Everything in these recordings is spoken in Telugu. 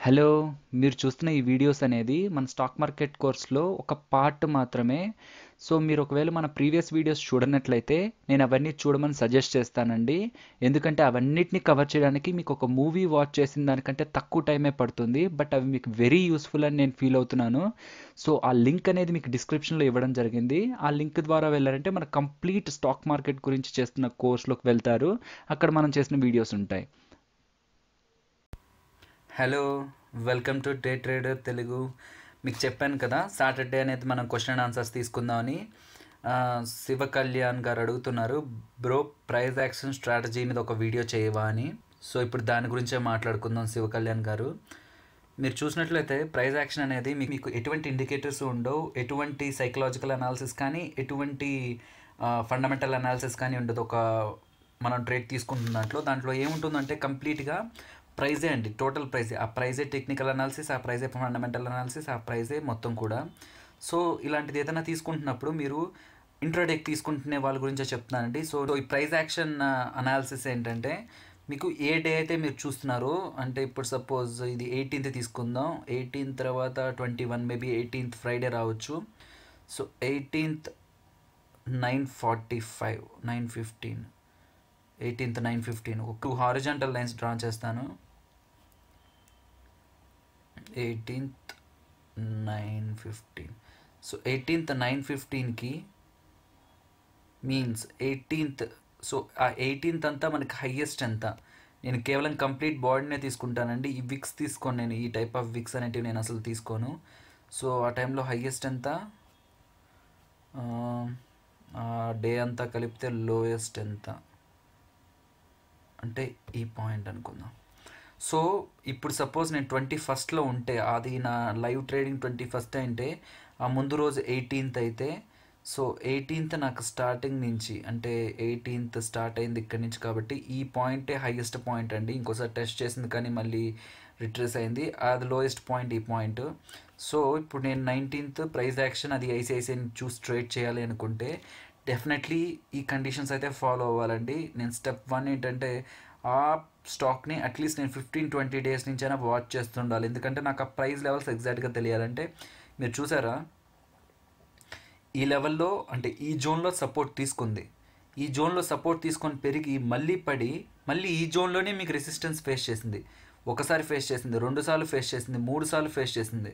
హలో! మీరు చూస్తున్న ఈ వీడియోస్ అనేది మన స్టాక్ మార్కెట్ కోర్స్‌లో ఒక పార్ట్ మాత్రమే. సో, మీరు ఒకవేళ మన ప్రీవియస్ వీడియోస్ చూడనట్లయితే నేను అవన్నీ చూడమని సజెస్ట్ చేస్తానండి. ఎందుకంటే అవన్నిటిని కవర్ చేయడానికి మీకు ఒక మూవీ వాచ్ చేసిన దానికంటే తక్కువ టైమే పడుతుంది. బట్ అవి మీకు వెరీ యూస్‌ఫుల్ అని నేను ఫీల్ అవుతున్నాను. సో, ఆ లింక్ అనేది మీకు డిస్క్రిప్షన్‌లో ఇవ్వడం జరిగింది. ఆ లింక్ ద్వారా వెళ్లారంటే మన కంప్లీట్ స్టాక్ మార్కెట్ గురించి చేస్తున్న కోర్స్‌లోకి వెళ్తారు. అక్కడ మనం చేసిన వీడియోస్ ఉంటాయి. Hello, welcome to day trader Telugu. మీకు చెప్పాను కదా, సాటర్డే అనేది మనం క్వశ్చన్ అండ్ ఆన్సర్స్ తీసుకుందామని. శివ కళ్యాణ్ గారు అడుగుతున్నారు, బ్రో ప్రైస్ యాక్షన్ స్ట్రాటజీ మీద ఒక వీడియో చేయవా అని. సో ఇప్పుడు దాని గురించే మాట్లాడుకుందాం. శివ కళ్యాణ్ గారు, మీరు చూసినట్లయితే ప్రైస్ యాక్షన్ అనేది మీకు ఎటువంటి ఇండికేటర్స్ ఉండవు, ఎటువంటి సైకలాజికల్ అనాలిసిస్ కానీ ఎటువంటి ఫండమెంటల్ అనాలిసిస్ కానీ ఉండదు. ఒక మనం ట్రేడ్ తీసుకుంటున్న దాంట్లో ఏముంటుందంటే కంప్లీట్గా ప్రైజే అండి, టోటల్ ప్రైజే. ఆ ప్రైజే టెక్నికల్ అనాలిసిస్, ఆ ప్రైజే ఫండమెంటల్ అనాలిసిస్, ఆ ప్రైజే మొత్తం కూడా. సో ఇలాంటిది ఏదైనా తీసుకుంటున్నప్పుడు మీరు ఇంట్రాడేకి తీసుకుంటునే వాళ్ళ గురించే చెప్తున్నానండి. సో ఈ ప్రైస్ యాక్షన్ అనాలిసిస్ ఏంటంటే, మీకు ఏ డే అయితే మీరు చూస్తున్నారో, అంటే ఇప్పుడు సపోజ్ ఇది 18th తీసుకుందాం, 18 తర్వాత 21, మేబీ 18th ఫ్రైడే రావచ్చు. సో 18th 9:45, 9:15, 18th 9:15 ఒక 2 హారిజాంటల్ లైన్స్ డ్రా చేస్తాను. 18th 9:15. So 18th 9:15కి means 18th. So ఆ 18th అంతా మనకి హయ్యెస్ట్ ఎంత. నేను కేవలం కంప్లీట్ బాడీనే తీసుకుంటానండి. ఈ విక్స్ తీసుకోను, నేను ఈ టైప్ ఆఫ్ విక్స్ అనేటివి నేను అసలు తీసుకోను. సో ఆ టైంలో హయ్యెస్ట్ ఎంత, డే అంతా కలిపితే లోయెస్ట్ ఎంత అంటే ఈ పాయింట్ అనుకుందాం. సో ఇప్పుడు సపోజ్ నేను 21st ఉంటే, అది నా లైవ్ ట్రేడింగ్ 21st అంటే ఆ ముందు రోజు 18th అయితే, సో 18th నాకు స్టార్టింగ్ నుంచి, అంటే 18th స్టార్ట్ అయింది ఇక్కడి నుంచి కాబట్టి ఈ పాయింటే హైయెస్ట్ పాయింట్ అండి. ఇంకోసారి టెస్ట్ చేసింది కానీ మళ్ళీ రిట్రేస్ అయింది, అది లోయెస్ట్ పాయింట్ ఈ పాయింట్. సో ఇప్పుడు నేను 19th ప్రైస్ యాక్షన్ అది ఐసిఐసిఐని చూసి ట్రేడ్ చేయాలి అనుకుంటే డెఫినెట్లీ ఈ కండిషన్స్ అయితే ఫాలో అవ్వాలండి. నేను స్టెప్ 1 ఏంటంటే, ఆ స్టాక్ని అట్లీస్ట్ నేను 15-20 డేస్ నుంచి అయినా వాచ్ చేస్తుండాలి. ఎందుకంటే నాకు ఆ ప్రైస్ లెవెల్స్ ఎగ్జాక్ట్గా తెలియాలంటే, మీరు చూసారా ఈ లెవెల్లో, అంటే ఈ జోన్లో సపోర్ట్ తీసుకుంది, ఈ జోన్లో సపోర్ట్ తీసుకొని పెరిగి మళ్ళీ పడి మళ్ళీ ఈ జోన్లోనే మీకు రెసిస్టెన్స్ ఫేస్ చేసింది. ఒకసారి ఫేస్ చేసింది, 2 సార్లు ఫేస్ చేసింది, 3 సార్లు ఫేస్ చేసింది.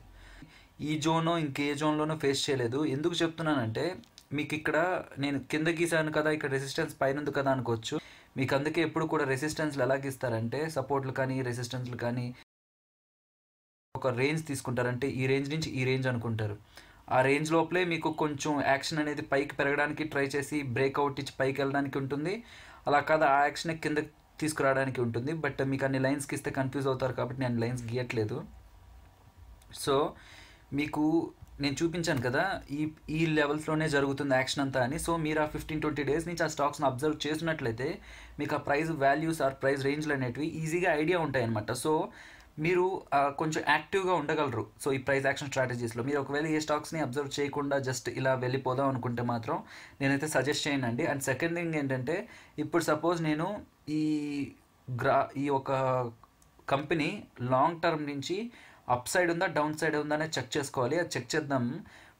ఈ జోనో ఇంకే జోన్లోనూ ఫేస్ చేయలేదు. ఎందుకు చెప్తున్నానంటే, మీకు ఇక్కడ నేను కింద గీసాను కదా, ఇక్కడ రెసిస్టెన్స్ పైన ఉంది కదా అనుకోవచ్చు. మీకు అందుకే ఎప్పుడు కూడా రెసిస్టెన్స్లు ఎలా గీస్తారంటే, సపోర్ట్లు కానీ రెసిస్టెన్స్లు కానీ ఒక రేంజ్ తీసుకుంటారంటే ఈ రేంజ్ నుంచి ఈ రేంజ్ అనుకుంటారు. ఆ రేంజ్ లోపలే మీకు కొంచెం యాక్షన్ అనేది పైకి పెరగడానికి ట్రై చేసి బ్రేక్అవుట్ ఇచ్చి పైకి వెళ్ళడానికి ఉంటుంది. అలా కాదు, ఆ యాక్షన్ కింద తీసుకురావడానికి ఉంటుంది. బట్ మీకు అన్ని లైన్స్కి ఇస్తే కన్ఫ్యూజ్ అవుతారు కాబట్టి నేను లైన్స్ గీయట్లేదు. సో మీకు నేను చూపించాను కదా, ఈ లెవెల్స్లోనే జరుగుతుంది యాక్షన్ అంతా అని. సో మీరు ఆ 15-20 డేస్ నుంచి ఆ స్టాక్స్ని అబ్జర్వ్ చేసినట్లయితే మీకు ఆ ప్రైస్ వాల్యూస్ ఆర్ ప్రైస్ రేంజ్లు అనేటివి ఈజీగా ఐడియా ఉంటాయి అనమాట. సో మీరు కొంచెం యాక్టివ్గా ఉండగలరు. సో ఈ ప్రైస్ యాక్షన్ స్ట్రాటజీస్లో మీరు ఒకవేళ ఏ స్టాక్స్ని అబ్జర్వ్ చేయకుండా జస్ట్ ఇలా వెళ్ళిపోదాం అనుకుంటే మాత్రం నేనైతే సజెస్ట్ చేయనండి. అండ్ సెకండ్ థింగ్ ఏంటంటే, ఇప్పుడు సపోజ్ నేను ఈ ఒక కంపెనీ లాంగ్ టర్మ్ నుంచి అప్ సైడ్ ఉందా డౌన్ సైడ్ ఉందా అనేది చెక్ చేసుకోవాలి. అది చెక్ చేద్దాం.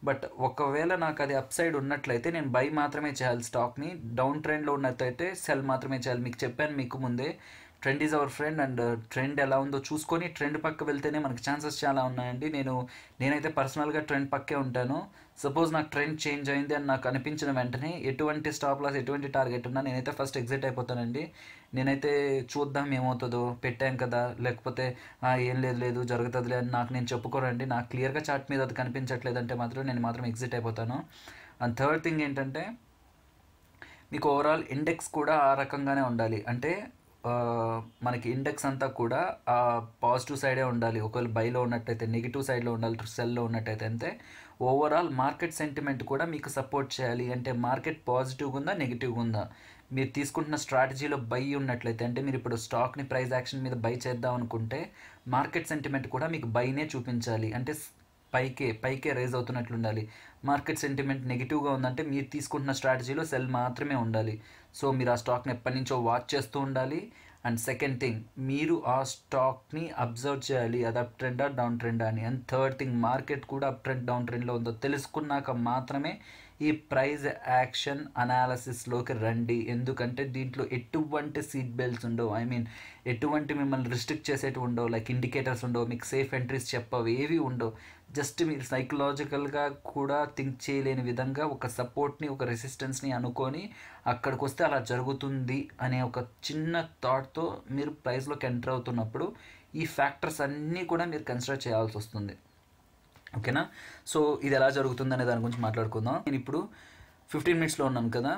బట్ ఒకవేళ నాకు అది అప్ సైడ్ ఉన్నట్లయితే నేను బై మాత్రమే చేయాలి స్టాక్ని, డౌన్ ట్రెండ్లో ఉన్నట్లయితే సెల్ మాత్రమే చేయాలి. మీకు చెప్పాను మీకు ముందే, trend is our friend. And trend ఎలా ఉందో చూసుకొని ట్రెండ్ పక్క వెళ్తేనే మనకి ఛాన్సెస్ చాలా ఉన్నాయండి. నేనైతే పర్సనల్గా ట్రెండ్ పక్కే ఉంటాను. సపోజ్ నాకు ట్రెండ్ చేంజ్ అయింది అని నాకు అనిపించిన వెంటనే ఎటువంటి స్టాప్ లాస్ ఎటువంటి టార్గెట్ ఉన్నా నేనైతే ఫస్ట్ ఎగ్జిట్ అయిపోతానండి. నేనైతే చూద్దాం ఏమవుతుందో, పెట్టాం కదా, లేకపోతే ఏం లేదు జరుగుతుందిలే అని నాకు నేను చెప్పుకోరండి. నాకు క్లియర్గా చార్ట్ మీద అది కనిపించట్లేదంటే మాత్రం నేను మాత్రం ఎగ్జిట్ అయిపోతాను. అండ్ థర్డ్ థింగ్ ఏంటంటే, మీకు ఓవరాల్ ఇండెక్స్ కూడా ఆ రకంగానే ఉండాలి. అంటే మనకి ఇండెక్స్ అంతా కూడా పాజిటివ్ సైడే ఉండాలి. ఒకవేళ బైలో ఉన్నట్టయితే నెగిటివ్ సైడ్లో ఉండాలి, సెల్లో ఉన్నట్టయితే. అంతే ఓవరాల్ మార్కెట్ సెంటిమెంట్ కూడా మీకు సపోర్ట్ చేయాలి. అంటే మార్కెట్ పాజిటివ్గా ఉందా నెగిటివ్గా ఉందా, మీరు తీసుకుంటున్న స్ట్రాటజీలో బై ఉన్నట్లయితే, అంటే మీరు ఇప్పుడు స్టాక్ని ప్రైస్ యాక్షన్ మీద బై చేద్దాం అనుకుంటే మార్కెట్ సెంటిమెంట్ కూడా మీకు బైనే చూపించాలి. అంటే పైకే రైజ్ అవుతున్నట్లు ఉండాలి. మార్కెట్ సెంటిమెంట్ నెగిటివ్గా ఉందంటే మీరు తీసుకుంటున్న స్ట్రాటజీలో సెల్ మాత్రమే ఉండాలి. సో మీరు ఆ స్టాక్ని ఎప్పటి నుంచో వాచ్ చేస్తూ ఉండాలి. అండ్ సెకండ్ థింగ్, మీరు ఆ స్టాక్ని అబ్జర్వ్ చేయాలి, అది అప్ ట్రెండా డౌన్ ట్రెండా అని. అండ్ థర్డ్ థింగ్, మార్కెట్ కూడా అప్ ట్రెండ్ డౌన్ ట్రెండ్లో ఉందో తెలుసుకున్నాక మాత్రమే ఈ ప్రైజ్ యాక్షన్ అనాలసిస్లోకి రండి. ఎందుకంటే దీంట్లో ఎటువంటి సీట్ బెల్ట్స్ ఉండవు, ఐ మీన్ ఎటువంటి మిమ్మల్ని రిస్ట్రిక్ట్ చేసేటివి ఉండవు, లైక్ ఇండికేటర్స్ ఉండవు, మీకు సేఫ్ ఎంట్రీస్ చెప్పవు, ఏవి ఉండవు. జస్ట్ మీరు సైకలాజికల్గా కూడా థింక్ చేయలేని విధంగా ఒక సపోర్ట్ని, ఒక రెసిస్టెన్స్ని అనుకొని అక్కడికి వస్తే అలా జరుగుతుంది అనే ఒక చిన్న థాట్తో మీరు ప్రైస్లోకి ఎంటర్ అవుతున్నప్పుడు ఈ ఫ్యాక్టర్స్ అన్నీ కూడా మీరు కన్సిడర్ చేయాల్సి వస్తుంది. ఓకేనా? సో ఇది ఎలా జరుగుతుంది అనే దాని గురించి మాట్లాడుకుందాం. నేను ఇప్పుడు 15 మినిట్స్లో ఉన్నాను కదా,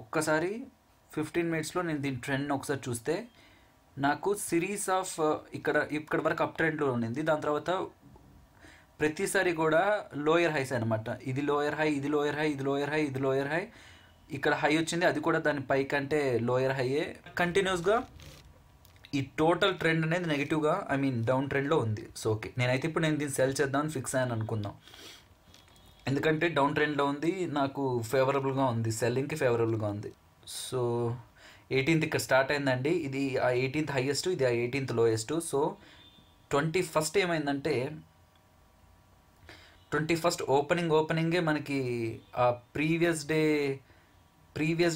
ఒక్కసారి 15 మినిట్స్లో నేను దీని ట్రెండ్ని ఒకసారి చూస్తే నాకు సిరీస్ ఆఫ్ ఇక్కడ వరకు అప్ ట్రెండ్లో ఉండింది. దాని తర్వాత ప్రతిసారి కూడా లోయర్ హైస్ అనమాట. ఇది లోయర్ హై, ఇది లోయర్ హై, ఇది లోయర్ హై, ఇది లోయర్ హై, ఇక్కడ హై వచ్చింది, అది కూడా దాని పై కంటే లోయర్ హైయే. కంటిన్యూస్గా ఈ టోటల్ ట్రెండ్ అనేది నెగిటివ్గా, ఐ మీన్ డౌన్ ట్రెండ్లో ఉంది. సో ఓకే, నేనైతే ఇప్పుడు నేను దీన్ని సెల్ చేద్దామని ఫిక్స్ అయ్యాను అనుకుందాం. ఎందుకంటే డౌన్ ట్రెండ్లో ఉంది, నాకు ఫేవరబుల్గా ఉంది, సెల్లింగ్కి ఫేవరబుల్గా ఉంది. సో 18th ఇక్కడ స్టార్ట్ అయిందండి, ఇది ఆ 18th హైయెస్ట్, ఇది ఆ 18th లోయెస్ట్. సో 21st ఏమైందంటే 21st ఓపెనింగే మనకి ఆ ప్రీవియస్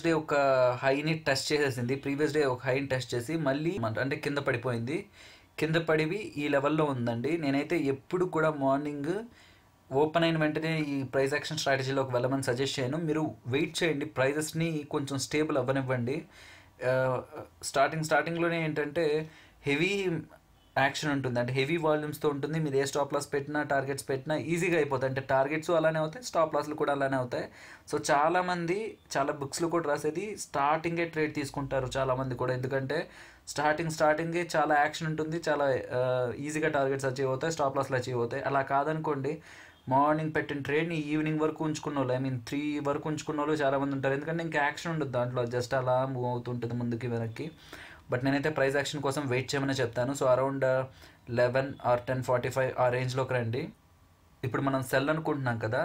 డే ఒక హైని టెస్ట్ చేసేసింది. ప్రీవియస్ డే ఒక హైని టెస్ట్ చేసి మళ్ళీ అంటే కింద పడిపోయింది. కింద పడివి ఈ లెవెల్లో ఉందండి. నేనైతే ఎప్పుడు కూడా మార్నింగ్ ఓపెన్ అయిన వెంటనే ఈ ప్రైస్ యాక్షన్ స్ట్రాటజీలోకి వెళ్ళమని సజెస్ట్ చేయను. మీరు వెయిట్ చేయండి, ప్రైజెస్ని కొంచెం స్టేబుల్ అవ్వనివ్వండి. స్టార్టింగ్లోనే ఏంటంటే హెవీ యాక్షన్ ఉంటుంది, అంటే హెవీ వాల్యూమ్స్తో ఉంటుంది. మీరు ఏ స్టాప్ లాస్ పెట్టినా, టార్గెట్స్ పెట్టినా ఈజీగా అయిపోతాయి. అంటే టార్గెట్స్ అలానే అవుతాయి, స్టాప్ లాస్లు కూడా అలానే అవుతాయి. సో చాలామంది చాలా బుక్స్లో కూడా రాసేది స్టార్టింగే ట్రేడ్ తీసుకుంటారు చాలామంది కూడా. ఎందుకంటే స్టార్టింగే చాలా యాక్షన్ ఉంటుంది, చాలా ఈజీగా టార్గెట్స్ అచీవ్ అవుతాయి, స్టాప్ లాస్లు అచీవ్ అవుతాయి. అలా కాదనుకోండి, మార్నింగ్ పెట్టిన ట్రేడ్ని ఈవినింగ్ వరకు ఉంచుకున్న వాళ్ళు, ఐ మీన్ 3 వరకు ఉంచుకున్న వాళ్ళు చాలామంది ఉంటారు. ఎందుకంటే ఇంకా యాక్షన్ ఉండదు దాంట్లో, జస్ట్ అలా మూవ్ అవుతుంటుంది ముందుకి వెనక్కి. బట్ నేనైతే ప్రైస్ యాక్షన్ కోసం వెయిట్ చేయమని చెప్తాను. సో అరౌండ్ 11 or 10:45 ఆ రేంజ్లోకి రండి. ఇప్పుడు మనం సెల్ అనుకుంటున్నాం కదా,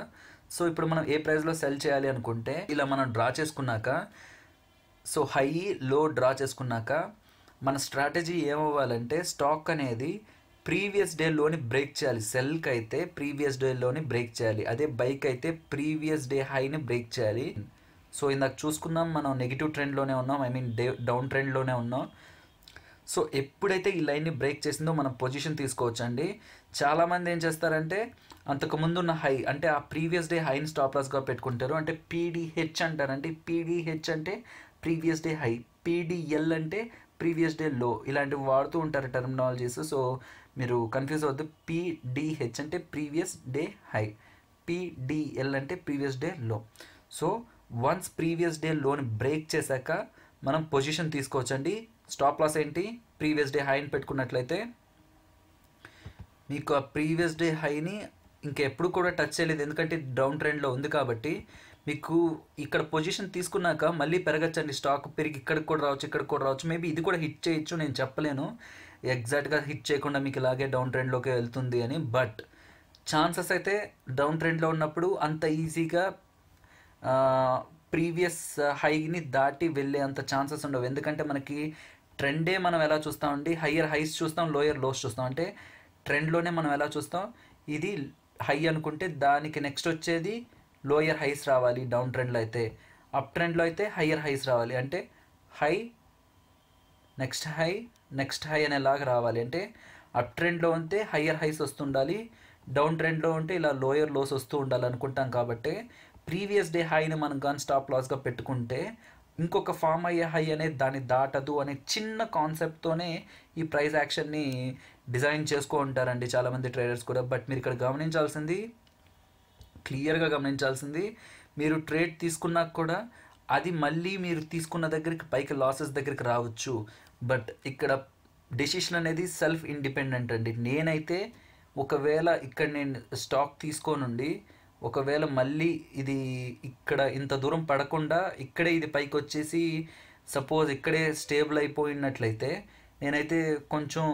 సో ఇప్పుడు మనం ఏ ప్రైస్లో సెల్ చేయాలి అనుకుంటే ఇలా మనం డ్రా చేసుకున్నాక, సో హై లో డ్రా చేసుకున్నాక మన స్ట్రాటజీ ఏమవ్వాలంటే స్టాక్ అనేది ప్రీవియస్ డేలోని బ్రేక్ చేయాలి. సెల్కి అయితే ప్రీవియస్ డేలోని బ్రేక్ చేయాలి, అదే బైక్ అయితే ప్రీవియస్ డే హైని బ్రేక్ చేయాలి. సో ఇందాక చూసుకున్నాం, మనం నెగిటివ్ ట్రెండ్లోనే ఉన్నాం, ఐ మీన్ డౌన్ ట్రెండ్లోనే ఉన్నాం. సో ఎప్పుడైతే ఈ లైన్ని బ్రేక్ చేసిందో మనం పొజిషన్ తీసుకోవచ్చండి. చాలామంది ఏం చేస్తారంటే అంతకుముందు ఉన్న హై, అంటే ఆ ప్రీవియస్ డే హైని స్టాప్ లాస్గా పెట్టుకుంటారు. అంటే పీడిహెచ్ అంటారంటే, పీడిహెచ్ అంటే ప్రీవియస్ డే హై, పీడిఎల్ అంటే ప్రీవియస్ డే లో, ఇలాంటివి వాడుతూ ఉంటారు టర్మినాలజీస్. సో మీరు కన్ఫ్యూజ్ అవ్వద్దు. పీడిహెచ్ అంటే ప్రీవియస్ డే హై, పీడిఎల్ అంటే ప్రీవియస్ డే లో. సో వన్స్ ప్రీవియస్ డే లోని బ్రేక్ చేశాక మనం పొజిషన్ తీసుకోవచ్చండి. స్టాప్ లాస్ ఏంటి, ప్రీవియస్ డే హైని పెట్టుకున్నట్లయితే మీకు ఆ ప్రీవియస్ డే హైని ఇంకెప్పుడు కూడా టచ్ చేయలేదు, ఎందుకంటే డౌన్ ట్రెండ్లో ఉంది కాబట్టి. మీకు ఇక్కడ పొజిషన్ తీసుకున్నాక మళ్ళీ పెరగచ్చండి, స్టాక్ పెరిగి ఇక్కడికి కూడా రావచ్చు, ఇక్కడికి కూడా రావచ్చు, మేబీ ఇది కూడా హిట్ చేయొచ్చు, నేను చెప్పలేను ఎగ్జాక్ట్గా హిట్ చేయకుండా మీకు ఇలాగే డౌన్ ట్రెండ్లోకి వెళ్తుంది అని. బట్ ఛాన్సెస్ అయితే డౌన్ ట్రెండ్లో ఉన్నప్పుడు అంత ఈజీగా ప్రీవియస్ హైని దాటి వెళ్ళే అంత ఛాన్సెస్ ఉండవు. ఎందుకంటే మనకి ట్రెండే మనం ఎలా చూస్తామండి, హయ్యర్ హైస్ చూస్తాం, లోయర్ లోస్ చూస్తాం. అంటే ట్రెండ్లోనే మనం ఎలా చూస్తాం, ఇది హై అనుకుంటే దానికి నెక్స్ట్ వచ్చేది లోయర్ హైస్ రావాలి డౌన్ ట్రెండ్లో అయితే. అప్ ట్రెండ్లో అయితే హయ్యర్ హైస్ రావాలి, అంటే హై నెక్స్ట్ హై అనేలాగా రావాలి. అంటే అప్ ట్రెండ్లో ఉంటే హయ్యర్ హైస్ వస్తుండాలి, డౌన్ ట్రెండ్లో ఉంటే ఇలా లోయర్ లోస్ వస్తూ ఉండాలి అనుకుంటాం. కాబట్టి ప్రీవియస్ డే హైని మనం కానీ స్టాప్ లాస్గా పెట్టుకుంటే ఇంకొక ఫామ్ అయ్యే హై అనేది దాన్ని దాటదు అనే చిన్న కాన్సెప్ట్తోనే ఈ ప్రైస్ యాక్షన్ని డిజైన్ చేసుకో ఉంటారండి చాలామంది ట్రేడర్స్ కూడా. బట్ మీరు ఇక్కడ క్లియర్గా గమనించాల్సింది, మీరు ట్రేడ్ తీసుకున్నాక కూడా అది మళ్ళీ మీరు తీసుకున్న దగ్గరికి పైకి లాసెస్ దగ్గరికి రావచ్చు. బట్ ఇక్కడ డెసిషన్ అనేది సెల్ఫ్ ఇండిపెండెంట్ అండి. నేనైతే ఒకవేళ ఇక్కడ నేను స్టాక్ తీసుకోనుండి ఒకవేళ మళ్ళీ ఇది ఇక్కడ ఇంత దూరం పడకుండా ఇక్కడే ఇది పైకి వచ్చేసి సపోజ్ ఇక్కడే స్టేబుల్ అయిపోయినట్లయితే నేనైతే కొంచెం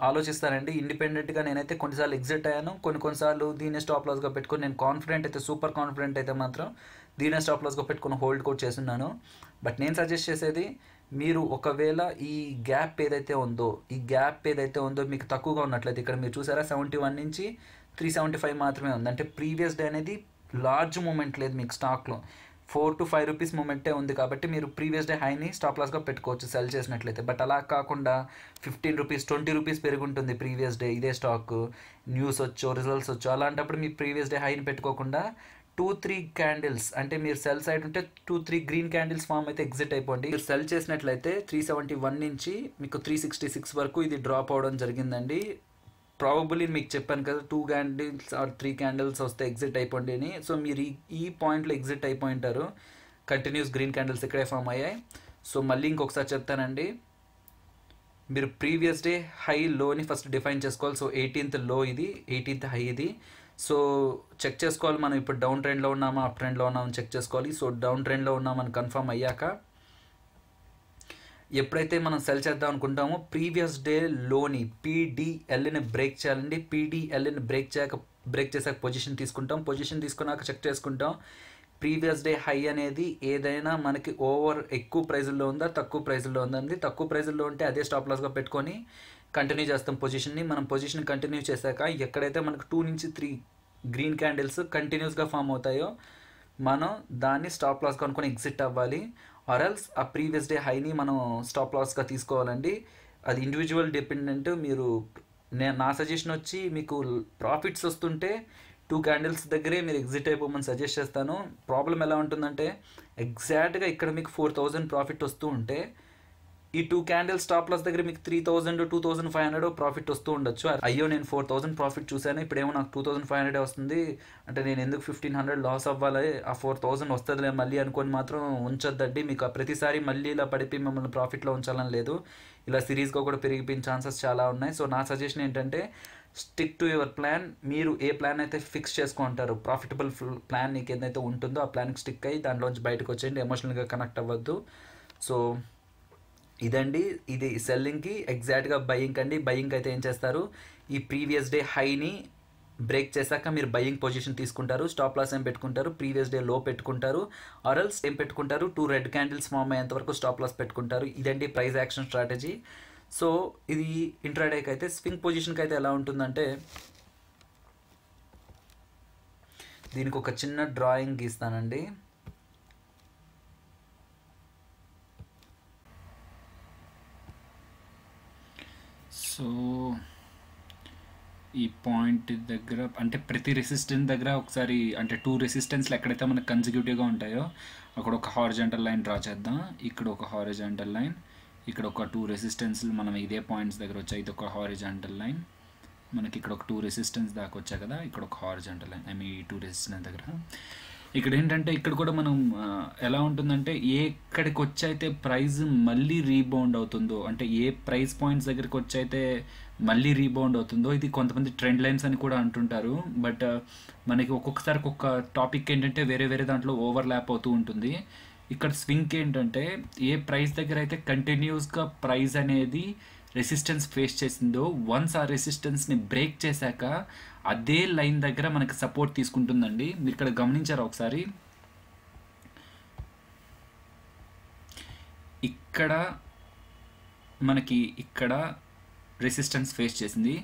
ఆలోచిస్తానండి. ఇండిపెండెంట్గా నేనైతే కొన్నిసార్లు ఎగ్జిట్ అయ్యాను, కొన్నిసార్లు దీన్నే స్టాప్ లాస్గా పెట్టుకొని, నేను కాన్ఫిడెంట్ అయితే సూపర్ కాన్ఫిడెంట్ అయితే మాత్రం దీన్నే స్టాప్ లాస్గా పెట్టుకొని హోల్డ్ కూడా చేస్తున్నాను. బట్ నేను సజెస్ట్ చేసేది మీరు ఒకవేళ ఈ గ్యాప్ ఏదైతే ఉందో మీకు తక్కువగా ఉన్నట్లయితే, ఇక్కడ మీరు చూసారా 71 నుంచి 375 మాత్రమే ఉంది. అంటే ప్రీవియస్ డే అనేది లార్జ్ మూమెంట్ లేదు మీకు స్టాక్లో, 4 to 5 రూపీస్ మూమెంటే ఉంది. కాబట్టి మీరు ప్రీవియస్ డే హైని స్టాప్ లాస్గా పెట్టుకోవచ్చు సెల్ చేసినట్లయితే. బట్ అలా కాకుండా 15 రూపీస్ 20 రూపీస్ పెరుగుంటుంది ప్రీవియస్ డే ఇదే స్టాక్, న్యూస్ వచ్చో రిజల్ట్స్ వచ్చో, అలాంటప్పుడు మీ ప్రీవియస్ డే హైని పెట్టుకోకుండా 2-3 క్యాండిల్స్, అంటే మీరు సెల్ సైడ్ ఉంటే 2-3 గ్రీన్ క్యాండిల్స్ ఫామ్ అయితే ఎగ్జిట్ అయిపోండి. మీరు సెల్ చేసినట్లయితే 371 నుంచి మీకు 366 వరకు ఇది డ్రాప్ అవడం జరిగిందండి. ప్రాబబుల్లీ మీకు చెప్పాను కదా 2 క్యాండిల్స్ ఆర్ 3 క్యాండిల్స్ వస్తే ఎగ్జిట్ అయిపోండి అని. సో మీరు ఈ పాయింట్లో ఎగ్జిట్ అయిపోయింటారు. కంటిన్యూస్ గ్రీన్ క్యాండిల్స్ ఇక్కడే ఫామ్ అయ్యాయి. సో మళ్ళీ ఇంకొకసారి చెప్తానండి, మీరు ప్రీవియస్ డే హై లోని ఫస్ట్ డిఫైన్ చేసుకోవాలి. సో 18th లో ఇది, 18th హై ఇది. సో చెక్ చేసుకోవాలి మనం ఇప్పుడు డౌన్ ట్రెండ్లో ఉన్నామా అప్ ట్రెండ్లో ఉన్నామని చెక్ చేసుకోవాలి. సో డౌన్ ట్రెండ్లో ఉన్నామని కన్ఫర్మ్ అయ్యాక ఎప్పుడైతే మనం సెల్ చేద్దాం అనుకుంటామో ప్రీవియస్ డే లోని పీడిఎల్ని బ్రేక్ చేయాలండి. పీడిఎల్ని బ్రేక్ చేసాక పొజిషన్ తీసుకుంటాం. పొజిషన్ తీసుకున్నాక చెక్ చేసుకుంటాం ప్రీవియస్ డే హై అనేది ఏదైనా మనకి ఎక్కువ ప్రైజుల్లో ఉందా తక్కువ ప్రైజుల్లో ఉందండి. తక్కువ ప్రైజుల్లో ఉంటే అదే స్టాప్ లాస్గా పెట్టుకొని కంటిన్యూ చేస్తాం పొజిషన్ని. మనం పొజిషన్ కంటిన్యూ చేశాక ఎక్కడైతే మనకు 2 నుంచి 3 గ్రీన్ క్యాండిల్స్ కంటిన్యూస్గా ఫామ్ అవుతాయో మనం దాన్ని స్టాప్ లాస్గా అనుకొని ఎగ్జిట్ అవ్వాలి. ఆర్ఎల్స్ ఆ ప్రీవియస్ డే హైని మనం స్టాప్ లాస్గా తీసుకోవాలండి. అది ఇండివిజువల్ డిపెండెంట్. నా సజెషన్ వచ్చి మీకు ప్రాఫిట్స్ వస్తుంటే 2 క్యాండిల్స్ దగ్గరే మీరు ఎగ్జిట్ అయిపోమని సజెస్ట్ చేస్తాను. ప్రాబ్లం ఎలా ఉంటుందంటే ఎగ్జాక్ట్గా ఇక్కడ మీకు 4000 ప్రాఫిట్ వస్తూ ఉంటే ఈ 2 క్యాండిల్స్ స్టాప్ లాస్ దగ్గర మీకు 3000 2500 ప్రాఫిట్ వస్తూ ఉండొచ్చు. అయ్యో నేను 4000 ప్రాఫిట్ చూశాను, ఇప్పుడేమో నాకు 2500 వస్తుంది, అంటే నేను ఎందుకు 1500 లాస్ అవ్వాలి, ఆ 4000 వస్తుందిలే మళ్ళీ అనుకొని మాత్రం ఉంచొద్దండి. మీకు ప్రతిసారి మళ్ళీ ఇలా పడిపోయి మిమ్మల్ని ప్రాఫిట్లో ఉంచాలని లేదు. ఇలా సిరీస్గా కూడా పెరిగిపోయిన ఛాన్సెస్ చాలా ఉన్నాయి. సో నా సజెషన్ ఏంటంటే స్టిక్ టు యువర్ ప్లాన్. మీరు ఏ ప్లాన్ అయితే ఫిక్స్ చేసుకుంటారో ప్రాఫిటబుల్ ప్లాన్ నీకు ఏదైతే ఉంటుందో ఆ ప్లాన్కి స్టిక్ అయ్యి దాంట్లోంచి బయటకు వచ్చేయండి. ఎమోషనల్గా కనెక్ట్ అవ్వద్దు. సో ఇదండి, ఇది సెల్లింగ్కి. ఎగ్జాక్ట్గా బయింగ్ అండి. బయింగ్ అయితే ఏం చేస్తారు, ఈ ప్రీవియస్ డే హైని బ్రేక్ చేశాక మీరు బయింగ్ పొజిషన్ తీసుకుంటారు. స్టాప్ లాస్ ఏం పెట్టుకుంటారు, ప్రీవియస్ డే లో పెట్టుకుంటారు. ఆర్ఎల్స్ ఏం పెట్టుకుంటారు, 2 రెడ్ క్యాండిల్స్ ఫామ్ అయ్యేంత వరకు స్టాప్ లాస్ పెట్టుకుంటారు. ఇదండి ప్రైస్ యాక్షన్ స్ట్రాటజీ. సో ఇది ఇంట్రాడేకి అయితే. స్వింగ్ పొజిషన్కి అయితే ఎలా ఉంటుందంటే దీనికి ఒక చిన్న డ్రాయింగ్ గీస్తానండి. సో ఈ పాయింట్ దగ్గర అంటే ప్రతి రెసిస్టెన్స్ దగ్గర ఒకసారి అంటే 2 రెసిస్టెన్స్లు ఎక్కడైతే మనకు కన్సిక్యూటివ్గా ఉంటాయో అక్కడ ఒక హారిజాంటల్ లైన్ డ్రా చేద్దాం. ఇక్కడ ఒక హారిజాంటల్ లైన్, ఇక్కడ ఒక 2 రెసిస్టెన్స్లు మనం ఇదే పాయింట్స్ దగ్గర వచ్చాయి. ఇది ఒక హారిజాంటల్ లైన్, మనకి ఇక్కడ ఒక 2 రెసిస్టెన్స్ దాకా వచ్చాయి కదా, ఇక్కడ ఒక హారిజాంటల్ లైన్. ఈ 2 రెసిస్టెన్స్ దగ్గర ఇక్కడ ఏంటంటే ఇక్కడ కూడా మనం ఎలా ఉంటుందంటే ఎక్కడికి వచ్చి అయితే ప్రైస్ మళ్ళీ రీబౌండ్ అవుతుందో, అంటే ఏ ప్రైస్ పాయింట్స్ దగ్గరికి వచ్చి అయితే మళ్ళీ రీబౌండ్ అవుతుందో, ఇది కొంతమంది ట్రెండ్ లైన్స్ అని కూడా అంటుంటారు. బట్ మనకి ఒక్కొక్కసారి ఒక్కొక్క టాపిక్ ఏంటంటే వేరే వేరే దాంట్లో ఓవర్లాప్ అవుతూ ఉంటుంది. ఇక్కడ స్వింగ్ ఏంటంటే ఏ ప్రైస్ దగ్గర అయితే కంటిన్యూస్గా ప్రైస్ అనేది రెసిస్టెన్స్ ఫేస్ చేసిందో వన్స్ ఆ రెసిస్టెన్స్ని బ్రేక్ చేశాక అదే లైన్ దగ్గర మనకి సపోర్ట్ తీసుకుంటుందండి. మీరు ఇక్కడ గమనించారా ఒకసారి, ఇక్కడ మనకి ఇక్కడ రెసిస్టెన్స్ ఫేస్ చేసింది,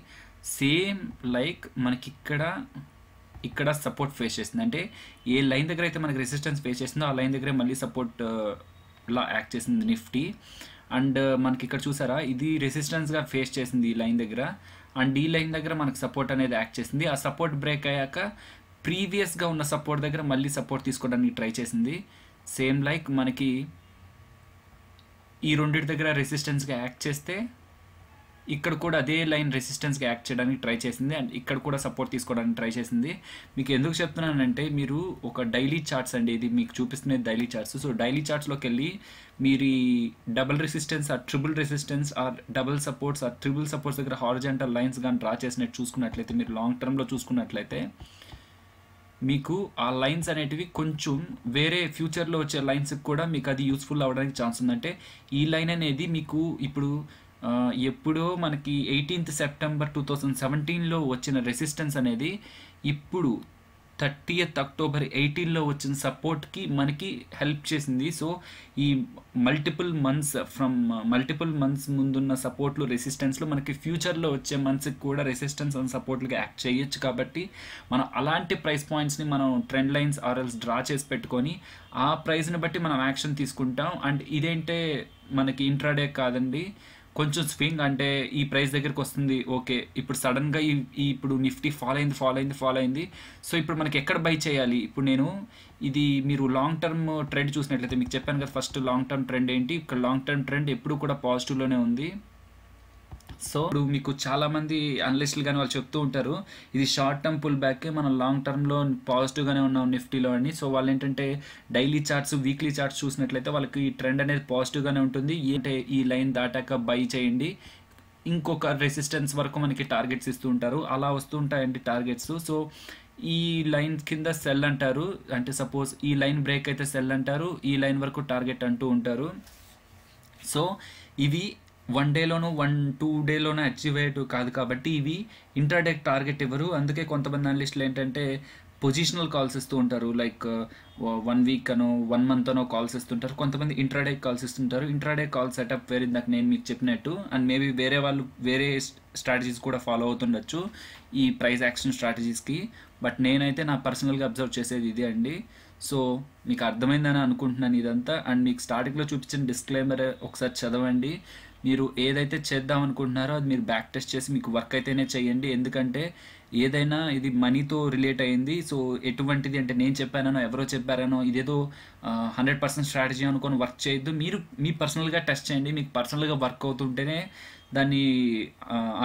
సేమ్ లైక్ మనకి ఇక్కడ సపోర్ట్ ఫేస్ చేసింది. అంటే ఏ లైన్ దగ్గర అయితే మనకి రెసిస్టెన్స్ ఫేస్ చేసిందో ఆ లైన్ దగ్గరే మళ్ళీ సపోర్ట్ లా యాక్ట్ చేసింది నిఫ్టీ. అండ్ మనకి ఇక్కడ చూసారా, ఇది రెసిస్టెన్స్గా ఫేస్ చేసింది ఈ లైన్ దగ్గర, అండ్ ఈ లైన్ దగ్గర మనకు సపోర్ట్ అనేది యాక్ట్ చేసింది. ఆ సపోర్ట్ బ్రేక్ అయ్యాక ప్రీవియస్గా ఉన్న సపోర్ట్ దగ్గర మళ్ళీ సపోర్ట్ తీసుకోవడానికి ట్రై చేసింది. సేమ్ లైక్ మనకి ఈ రెండింటి దగ్గర రెసిస్టెన్స్గా యాక్ట్ చేస్తే ఇక్కడ కూడా అదే లైన్ రెసిస్టెన్స్గా యాక్ట్ చేయడానికి ట్రై చేసింది, అండ్ ఇక్కడ కూడా సపోర్ట్ తీసుకోవడానికి ట్రై చేసింది. మీకు ఎందుకు చెప్తున్నానంటే మీరు ఒక డైలీ చార్ట్స్ అండి, ఇది మీకు చూపిస్తున్నది డైలీ చార్ట్స్. సో డైలీ చార్ట్స్లోకి వెళ్ళి మీరు ఈ double resistance or triple resistance or double supports or triple supports దగ్గర హారిజాంటల్ లైన్స్ కానీ డ్రా చేసినట్టు చూసుకున్నట్లయితే, మీరు లాంగ్ టర్మ్లో చూసుకున్నట్లయితే మీకు ఆ లైన్స్ అనేటివి కొంచెం వేరే ఫ్యూచర్లో వచ్చే లైన్స్కి కూడా మీకు అది యూస్ఫుల్ అవ్వడానికి ఛాన్స్ ఉందంటే ఈ లైన్ అనేది మీకు ఇప్పుడు ఎప్పుడో మనకి 18th September 2017లో వచ్చిన రెసిస్టెన్స్ అనేది ఇప్పుడు 30th October 18లో వచ్చిన సపోర్ట్కి మనకి హెల్ప్ చేసింది. సో ఈ మల్టిపుల్ మంత్స్ ముందున్న సపోర్ట్లు రెసిస్టెన్స్లో మనకి ఫ్యూచర్లో వచ్చే మంత్స్కి కూడా రెసిస్టెన్స్ అండ్ సపోర్ట్లుగా యాక్ట్ చేయొచ్చు. కాబట్టి మనం అలాంటి ప్రైస్ పాయింట్స్ని మనం ట్రెండ్ లైన్స్ ఆర్ఎల్స్ డ్రా చేసి పెట్టుకొని ఆ ప్రైస్ని బట్టి మనం యాక్షన్ తీసుకుంటాం. అండ్ ఇదేంటే మనకి ఇంట్రాడే కాదండి, కొంచెం స్వింగ్ అంటే ఈ ప్రైస్ దగ్గరికి వస్తుంది, ఓకే ఇప్పుడు సడన్గా ఇప్పుడు నిఫ్టీ ఫాలో అయింది. సో ఇప్పుడు మనకి ఎక్కడ బై చేయాలి? ఇప్పుడు నేను ఇది మీరు లాంగ్ టర్మ్ ట్రెండ్ చూసినట్లయితే మీకు చెప్పాను కదా, ఫస్ట్ లాంగ్ టర్మ్ ట్రెండ్ ఏంటి, ఇక్కడ లాంగ్ టర్మ్ ట్రెండ్ ఎప్పుడు కూడా పాజిటివ్లోనే ఉంది. సో ఇప్పుడు మీకు చాలామంది అనలిస్టులు కానీ వాళ్ళు చెప్తూ ఉంటారు ఇది షార్ట్ టర్మ్ పుల్ బ్యాక్, మనం లాంగ్ టర్మ్లో పాజిటివ్గానే ఉన్నాం నిఫ్టీలో అని. సో వాళ్ళు ఏంటంటే డైలీ చార్ట్స్ వీక్లీ చార్ట్స్ చూసినట్లయితే వాళ్ళకి ఈ ట్రెండ్ అనేది పాజిటివ్గానే ఉంటుంది. ఏంటంటే ఈ లైన్ దాటాక బై చేయండి, ఇంకొక రెసిస్టెన్స్ వరకు మనకి టార్గెట్స్ ఇస్తూ ఉంటారు, అలా వస్తూ ఉంటాయండి టార్గెట్స్. సో ఈ లైన్ కింద సెల్ అంటారు, అంటే సపోజ్ ఈ లైన్ బ్రేక్ అయితే సెల్ అంటారు, ఈ లైన్ వరకు టార్గెట్ అంటూ ఉంటారు. సో ఇవి 1 డేలోనూ 1-2 డేలోనూ అచీవ్ అయ్యేటివి కాదు, కాబట్టి ఇవి ఇంట్రాడే టార్గెట్ ఇవ్వరు. అందుకే కొంతమంది అనలిస్టులు ఏంటంటే పొజిషనల్ కాల్స్ ఇస్తూ ఉంటారు, లైక్ 1 వీక్ అనో 1 మంత్ అనో కాల్స్ ఇస్తుంటారు. కొంతమంది ఇంట్రాడే కాల్స్ ఇస్తుంటారు. ఇంట్రాడే కాల్ సెటప్ వేరే, ఇందాక నేను మీకు చెప్పినట్టు. అండ్ మేబీ వేరే వాళ్ళు వేరే స్ట్రాటజీస్ కూడా ఫాలో అవుతుండొచ్చు ఈ ప్రైస్ యాక్షన్ స్ట్రాటజీస్కి. బట్ నేనైతే నా పర్సనల్గా అబ్జర్వ్ చేసేది ఇదే అండి. సో మీకు అర్థమైందని అనుకుంటున్నాను ఇదంతా. అండ్ మీకు స్టార్టింగ్లో చూపించిన డిస్క్లైమర్ ఒకసారి చదవండి. మీరు ఏదైతే చేద్దాం అనుకుంటున్నారో అది మీరు బ్యాక్ టెస్ట్ చేసి మీకు వర్క్ అయితేనే చేయండి. ఎందుకంటే ఏదైనా ఇది మనీతో రిలేట్ అయింది. సో ఎటువంటిది అంటే నేను చెప్పానో ఎవరో చెప్పారనో ఇదేదో 100% స్ట్రాటజీ అనుకొని వర్క్ చేయొద్దు. మీరు మీ పర్సనల్గా టెస్ట్ చేయండి, మీకు పర్సనల్గా వర్క్ అవుతుంటేనే దాన్ని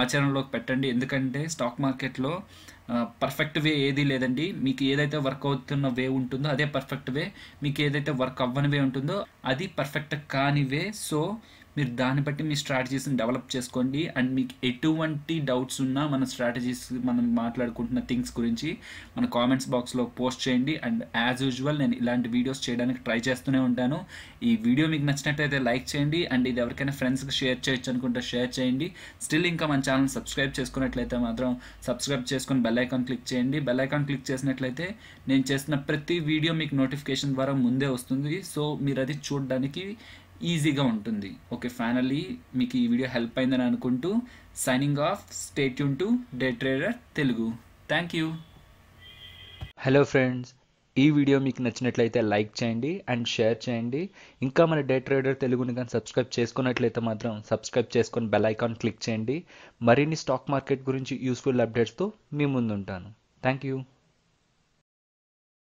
ఆచరణలోకి పెట్టండి. ఎందుకంటే స్టాక్ మార్కెట్లో పర్ఫెక్ట్ వే ఏది లేదండి. మీకు ఏదైతే వర్క్ అవుతున్న వే ఉంటుందో అదే పర్ఫెక్ట్ వే, మీకు ఏదైతే వర్క్ అవ్వని వే ఉంటుందో అది పర్ఫెక్ట్ కాని వే. సో మీరు దాన్ని బట్టి మీ స్ట్రాటజీస్ని డెవలప్ చేసుకోండి. అండ్ మీకు ఎటువంటి డౌట్స్ ఉన్నా మన స్ట్రాటజీస్ మనం మాట్లాడుకుంటున్న థింగ్స్ గురించి మన కామెంట్స్ బాక్స్లో పోస్ట్ చేయండి. అండ్ యాజ్ యూజువల్ నేను ఇలాంటి వీడియోస్ చేయడానికి ట్రై చేస్తూనే ఉంటాను. ఈ వీడియో మీకు నచ్చినట్టయితే లైక్ చేయండి, అండ్ ఇది ఎవరికైనా ఫ్రెండ్స్కి షేర్ చేయొచ్చు అనుకుంటే షేర్ చేయండి. స్టిల్ ఇంకా మన ఛానల్ సబ్స్క్రైబ్ చేసుకున్నట్లయితే మాత్రం సబ్స్క్రైబ్ చేసుకొని బెల్ ఐకాన్ క్లిక్ చేయండి. బెల్ ఐకాన్ క్లిక్ చేసినట్లయితే నేను చేస్తున్న ప్రతి వీడియో మీకు నోటిఫికేషన్ ద్వారా ముందే వస్తుంది. సో మీరు అది చూడడానికి ఈజీగా ఉంటుంది. ఓకే, ఫైనల్లీ మీకు ఈ వీడియో హెల్ప్ అయిందని అనుకుంటూ signing off. Stay tune to day trader Telugu. Thank you. Hello friends, ఈ వీడియో మీకు నచ్చినట్లయితే లైక్ చేయండి అండ్ షేర్ చేయండి. ఇంకా మన డే ట్రేడర్ తెలుగుని కానీ సబ్స్క్రైబ్ చేసుకున్నట్లయితే మాత్రం సబ్స్క్రైబ్ చేసుకొని బెల్ ఐకాన్ క్లిక్ చేయండి. మరిన్ని స్టాక్ మార్కెట్ గురించి యూస్ఫుల్ అప్డేట్స్తో మీ ముందు ఉంటాను. Thank you.